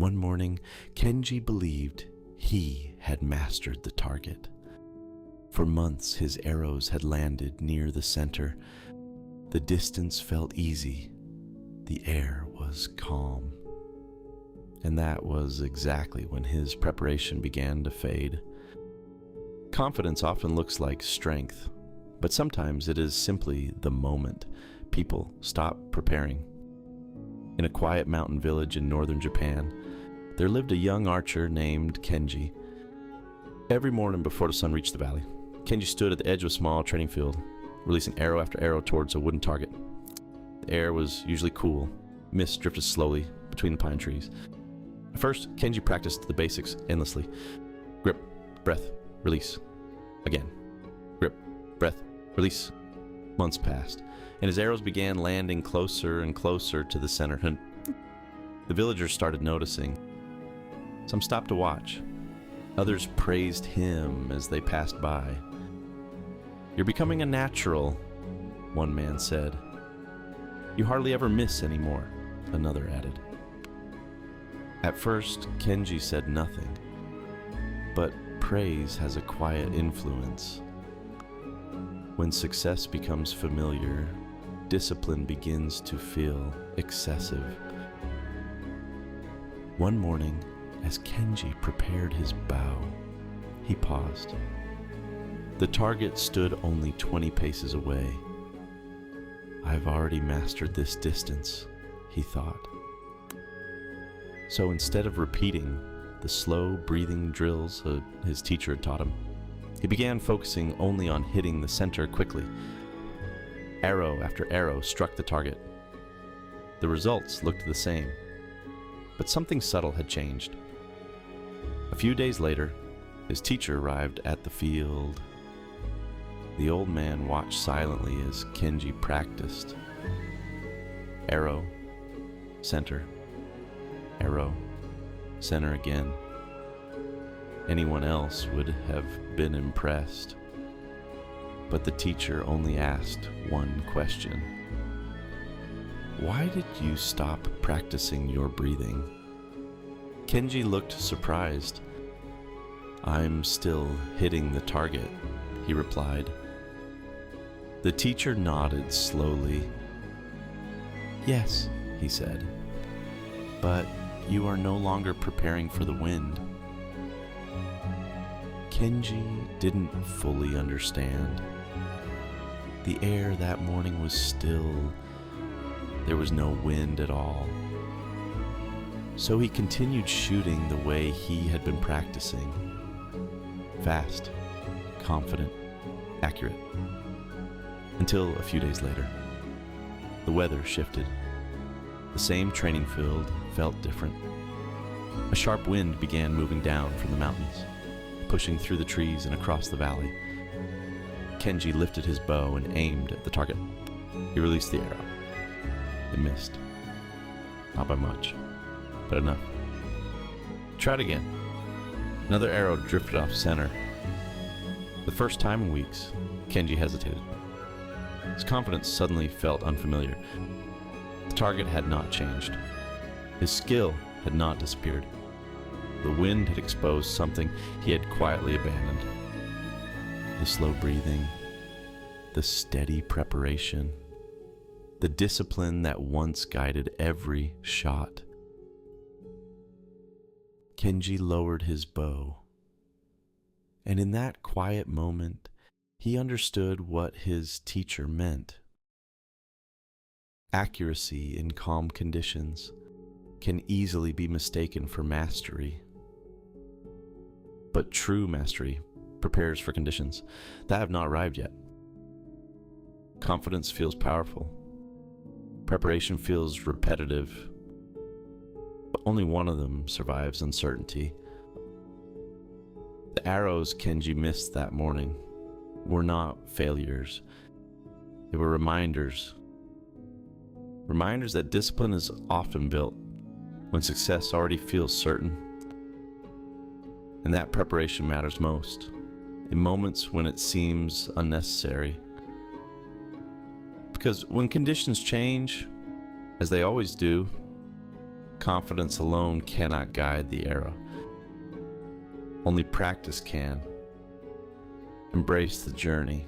One morning, Kenji believed he had mastered the target. For months, his arrows had landed near the center. The distance felt easy. The air was calm. And that was exactly when his preparation began to fade. Confidence often looks like strength, but sometimes it is simply the moment people stop preparing. In a quiet mountain village in northern Japan, there lived a young archer named Kenji. Every morning before the sun reached the valley, Kenji stood at the edge of a small training field, releasing arrow after arrow towards a wooden target. The air was usually cool. Mist drifted slowly between the pine trees. At first, Kenji practiced the basics endlessly. Grip, breath, release. Again. Grip, breath, release. Months passed, and his arrows began landing closer and closer to the center. The villagers started noticing. Some stopped to watch. Others praised him as they passed by. "You're becoming a natural," one man said. "You hardly ever miss anymore," another added. At first, Kenji said nothing, but praise has a quiet influence. When success becomes familiar, discipline begins to feel excessive. One morning, as Kenji prepared his bow, he paused. The target stood only 20 paces away. "I've already mastered this distance," he thought. So instead of repeating the slow breathing drills his teacher had taught him, he began focusing only on hitting the center quickly. Arrow after arrow struck the target. The results looked the same, but something subtle had changed. A few days later, his teacher arrived at the field. The old man watched silently as Kenji practiced. Arrow, center, arrow, center again. Anyone else would have been impressed, but the teacher only asked one question. "Why did you stop practicing your breathing?" Kenji looked surprised. "I'm still hitting the target," he replied. The teacher nodded slowly. "Yes," he said, "but you are no longer preparing for the wind." Kenji didn't fully understand. The air that morning was still. There was no wind at all. So he continued shooting the way he had been practicing. Fast, confident, accurate. Until a few days later, the weather shifted. The same training field felt different. A sharp wind began moving down from the mountains, pushing through the trees and across the valley. Kenji lifted his bow and aimed at the target. He released the arrow. It missed. Not by much, but enough. Tried again. Another arrow drifted off center. The first time in weeks, Kenji hesitated. His confidence suddenly felt unfamiliar. The target had not changed. His skill had not disappeared. The wind had exposed something he had quietly abandoned. The slow breathing, the steady preparation, the discipline that once guided every shot. Kenji lowered his bow, and in that quiet moment, he understood what his teacher meant. Accuracy in calm conditions can easily be mistaken for mastery. But true mastery prepares for conditions that have not arrived yet. Confidence feels powerful. Preparation feels repetitive. But only one of them survives uncertainty. The arrows Kenji missed that morning were not failures. They were reminders. Reminders that discipline is often built when success already feels certain. And that preparation matters most, in moments when it seems unnecessary. Because when conditions change, as they always do, Confidence alone cannot guide the arrow. Only practice can. Embrace the journey.